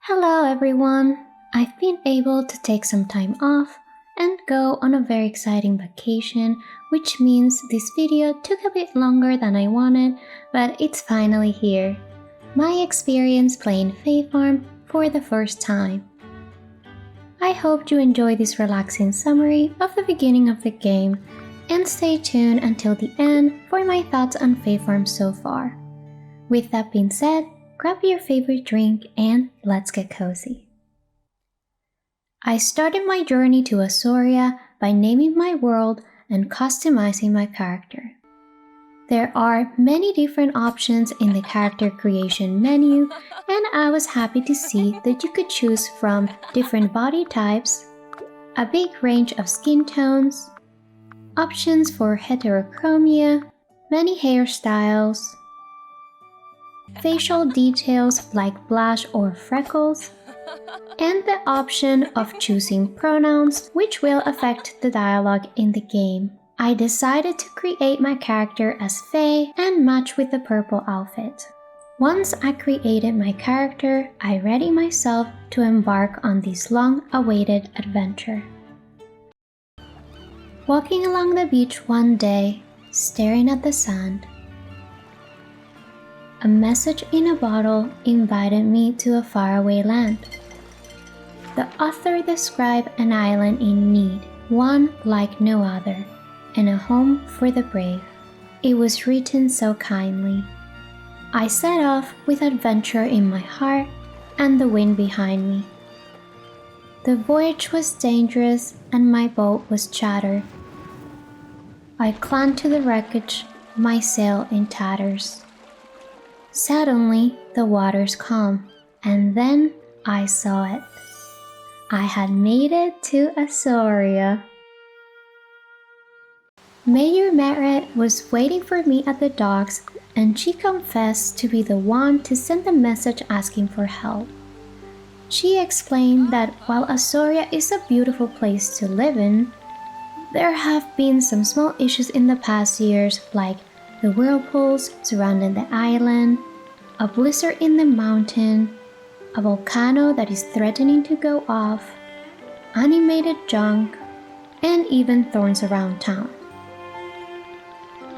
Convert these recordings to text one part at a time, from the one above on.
Hello everyone! I've been able to take some time off and go on a very exciting vacation, which means this video took a bit longer than I wanted, but it's finally here. My experience playing Fae Farm for the first time. I hope you enjoy this relaxing summary of the beginning of the game, and stay tuned until the end for my thoughts on Fae Farm so far. With that being said, grab your favorite drink and let's get cozy. I started my journey to Asoria by naming my world and customizing my character. There are many different options in the character creation menu, and I was happy to see that you could choose from different body types, a big range of skin tones, options for heterochromia, many hairstyles, facial details like blush or freckles, and the option of choosing pronouns, which will affect the dialogue in the game. I decided to create my character as Fae and match with the purple outfit. Once I created my character, I ready myself to embark on this long-awaited adventure. Walking along the beach one day, staring at the sand, a message in a bottle invited me to a faraway land. The author described an island in need, one like no other, and a home for the brave. It was written so kindly. I set off with adventure in my heart and the wind behind me. The voyage was dangerous and my boat was shattered. I clung to the wreckage, my sail in tatters. Suddenly, the waters calmed, and then I saw it. I had made it to Asoria. Mayor Martie was waiting for me at the docks, and she confessed to be the one to send the message asking for help. She explained that while Asoria is a beautiful place to live in, there have been some small issues in the past years, like the whirlpools surrounding the island, a blizzard in the mountain, a volcano that is threatening to go off, animated junk, and even thorns around town.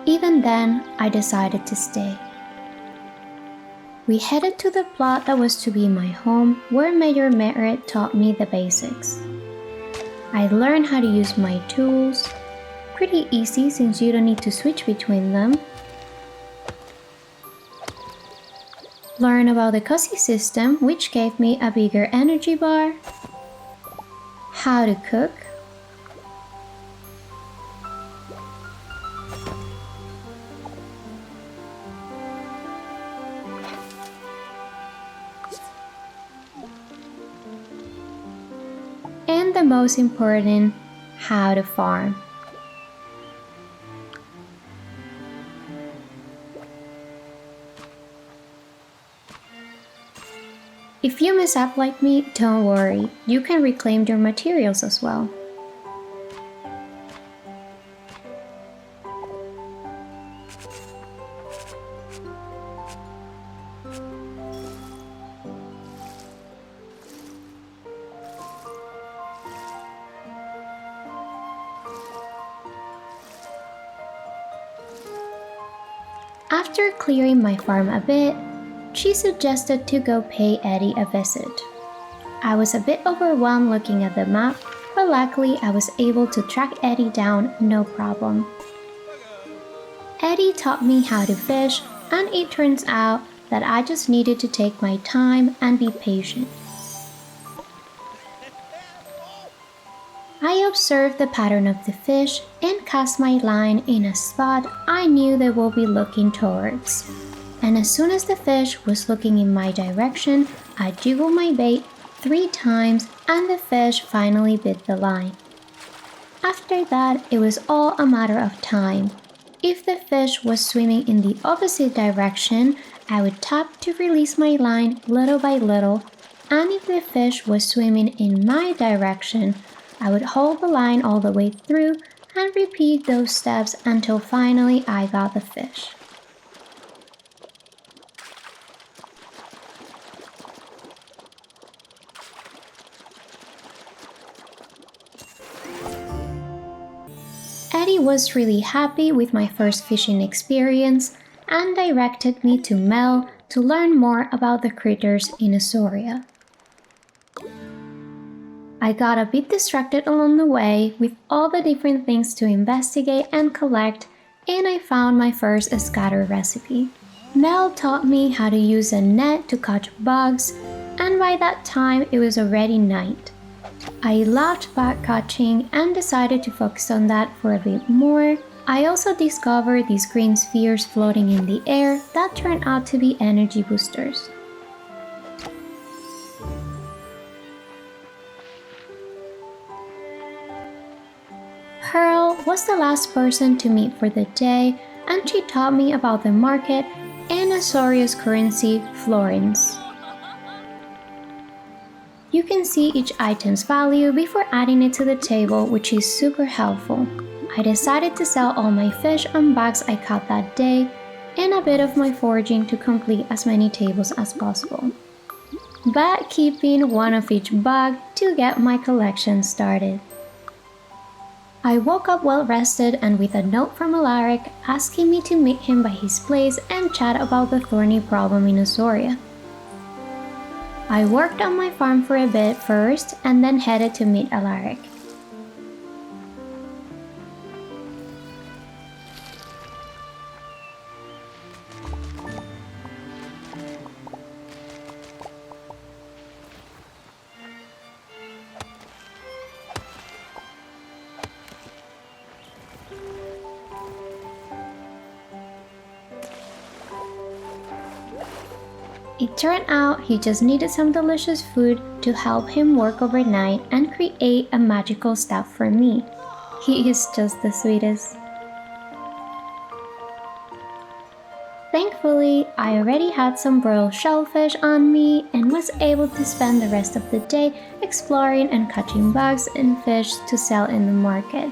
Even then, I decided to stay. We headed to the plot that was to be my home, where Mayor Martie taught me the basics. I learned how to use my tools, pretty easy since you don't need to switch between them. Learn about the cozy system, which gave me a bigger energy bar, how to cook, and the most important, how to farm. If you mess up like me, don't worry, you can reclaim your materials as well. After clearing my farm a bit, she suggested to go pay Eddie a visit. I was a bit overwhelmed looking at the map, but luckily I was able to track Eddie down no problem. Eddie taught me how to fish, and it turns out that I just needed to take my time and be patient. I observed the pattern of the fish and cast my line in a spot I knew they will be looking towards. And as soon as the fish was looking in my direction, I jiggled my bait 3 times and the fish finally bit the line. After that, it was all a matter of time. If the fish was swimming in the opposite direction, I would tap to release my line little by little, and if the fish was swimming in my direction, I would hold the line all the way through and repeat those steps until finally I got the fish. Eddie was really happy with my first fishing experience and directed me to Mel to learn more about the critters in Asoria. I got a bit distracted along the way with all the different things to investigate and collect, and I found my first scatter recipe. Mel taught me how to use a net to catch bugs, and by that time it was already night. I loved bug catching and decided to focus on that for a bit more. I also discovered these green spheres floating in the air that turned out to be energy boosters. Pearl was the last person to meet for the day, and she taught me about the market and Azoria's currency, florins. You can see each item's value before adding it to the table, which is super helpful. I decided to sell all my fish and bugs I caught that day, and a bit of my foraging to complete as many tables as possible, but keeping one of each bug to get my collection started. I woke up well rested and with a note from Alaric asking me to meet him by his place and chat about the thorny problem in Asoria. I worked on my farm for a bit first and then headed to meet Alaric. It turned out he just needed some delicious food to help him work overnight and create a magical staff for me. He is just the sweetest. Thankfully, I already had some broiled shellfish on me and was able to spend the rest of the day exploring and catching bugs and fish to sell in the market.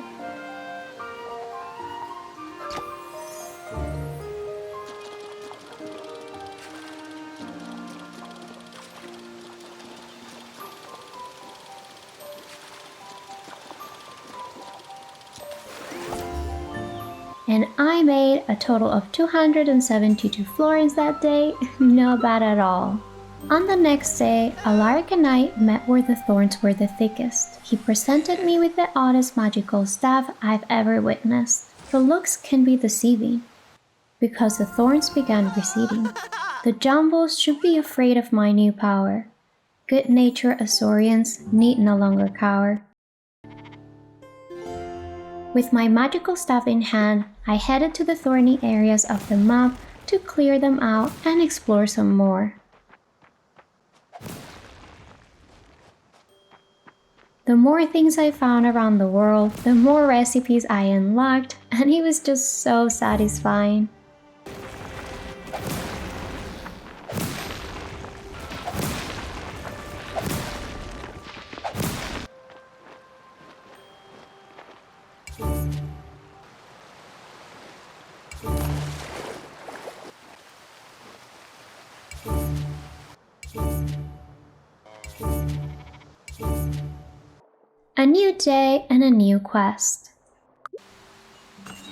And I made a total of 272 florins that day, not bad at all. On the next day, Alaric and I met where the thorns were the thickest. He presented me with the oddest magical staff I've ever witnessed. The looks can be deceiving, because the thorns began receding. The jumbles should be afraid of my new power. Good-natured Azorians need no longer cower. With my magical staff in hand, I headed to the thorny areas of the map to clear them out and explore some more. The more things I found around the world, the more recipes I unlocked, and it was just so satisfying. A new day and a new quest.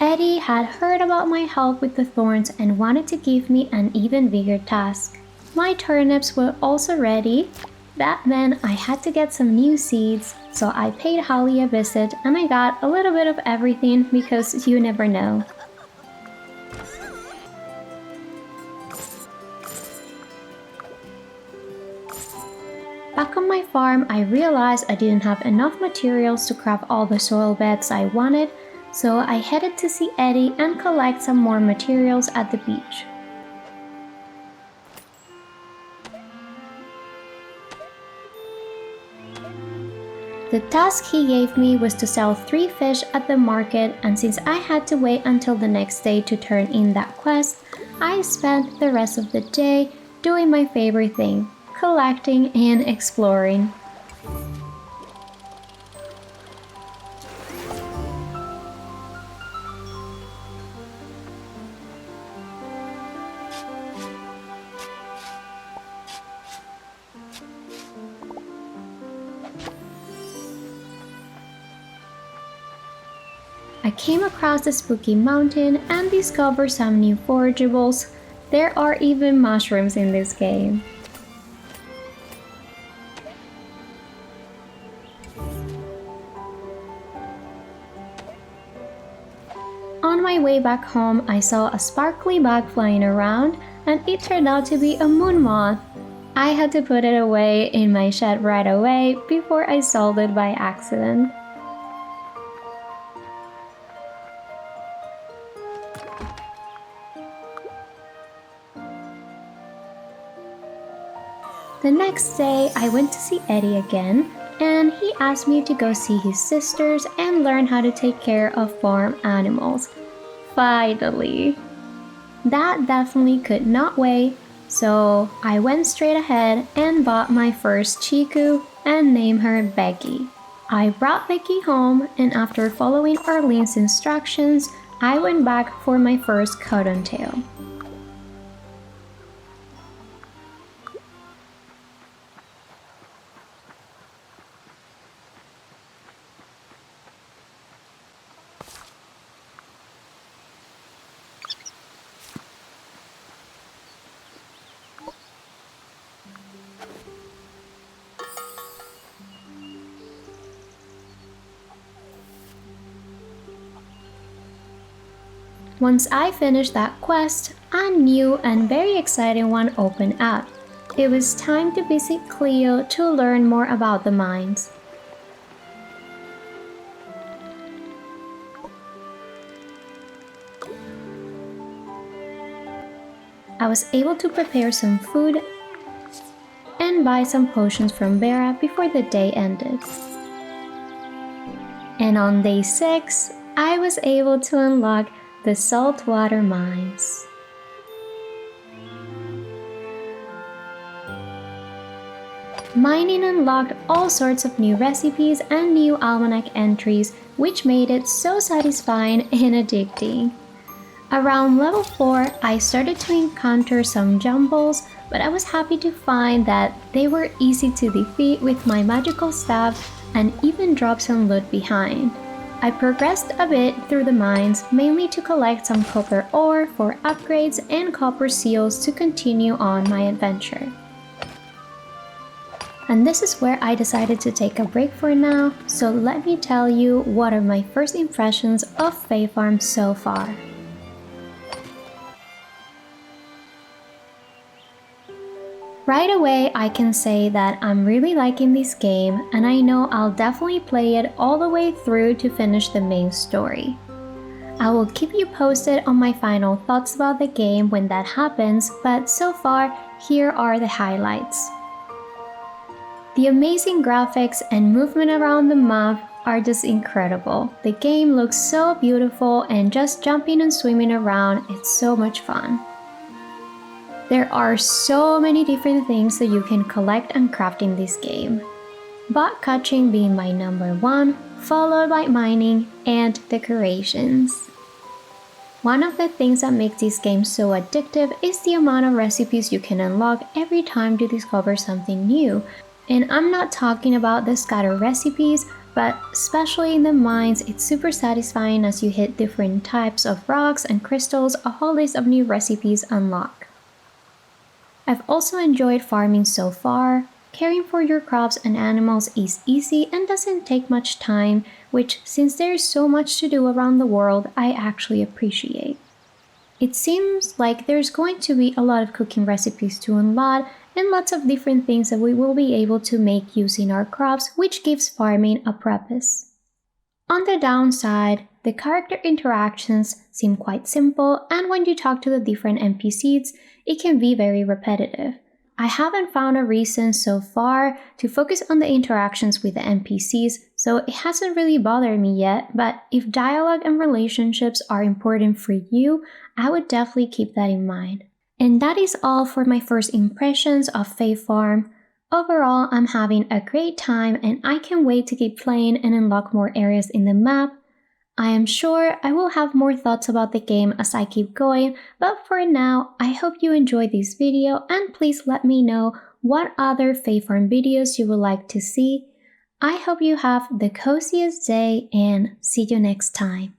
Eddie had heard about my help with the thorns and wanted to give me an even bigger task. My turnips were also ready. That meant I had to get some new seeds, so I paid Holly a visit and I got a little bit of everything because you never know. Back on my farm, I realized I didn't have enough materials to craft all the soil beds I wanted, so I headed to see Eddie and collect some more materials at the beach. The task he gave me was to sell 3 fish at the market, and since I had to wait until the next day to turn in that quest, I spent the rest of the day doing my favorite thing, collecting and exploring. I I came across the spooky mountain and discovered some new forageables. There are even mushrooms in this game. On my way back home, I saw a sparkly bug flying around, and it turned out to be a moon moth. I had to put it away in my shed right away before I sold it by accident. The next day, I went to see Eddie again, and he asked me to go see his sisters and learn how to take care of farm animals. Finally! That definitely could not wait, so I went straight ahead and bought my first chiku and named her Becky. I brought Becky home, and after following Arlene's instructions, I went back for my first cottontail. Once I finished that quest, a new and very exciting one opened up. It was time to visit Cleo to learn more about the mines. I was able to prepare some food and buy some potions from Vera before the day ended. And on day 6, I was able to unlock the saltwater mines. Mining unlocked all sorts of new recipes and new almanac entries, which made it so satisfying and addicting. Around level 4, I started to encounter some jumbles, but I was happy to find that they were easy to defeat with my magical staff and even drop some loot behind. I progressed a bit through the mines, mainly to collect some copper ore for upgrades and copper seals to continue on my adventure. And this is where I decided to take a break for now, so let me tell you what are my first impressions of Fae Farm so far. Right away, I can say that I'm really liking this game, and I know I'll definitely play it all the way through to finish the main story. I will keep you posted on my final thoughts about the game when that happens, but so far, here are the highlights. The amazing graphics and movement around the map are just incredible. The game looks so beautiful, and just jumping and swimming around, it's so much fun. There are so many different things that you can collect and craft in this game. Bot catching being my number 1, followed by mining and decorations. One of the things that makes this game so addictive is the amount of recipes you can unlock every time you discover something new. And I'm not talking about the scatter recipes, but especially in the mines, it's super satisfying as you hit different types of rocks and crystals, a whole list of new recipes unlock. I've also enjoyed farming so far. Caring for your crops and animals is easy and doesn't take much time, which, since there's so much to do around the world, I actually appreciate. It seems like there's going to be a lot of cooking recipes to unlock and lots of different things that we will be able to make using our crops, which gives farming a purpose. On the downside, the character interactions seem quite simple, and when you talk to the different NPCs, it can be very repetitive. I haven't found a reason so far to focus on the interactions with the NPCs, so it hasn't really bothered me yet, but if dialogue and relationships are important for you, I would definitely keep that in mind. And that is all for my first impressions of Fae Farm. Overall, I'm having a great time, and I can't wait to keep playing and unlock more areas in the map. I am sure I will have more thoughts about the game as I keep going, but for now, I hope you enjoyed this video, and please let me know what other Fae Farm videos you would like to see. I hope you have the coziest day, and see you next time.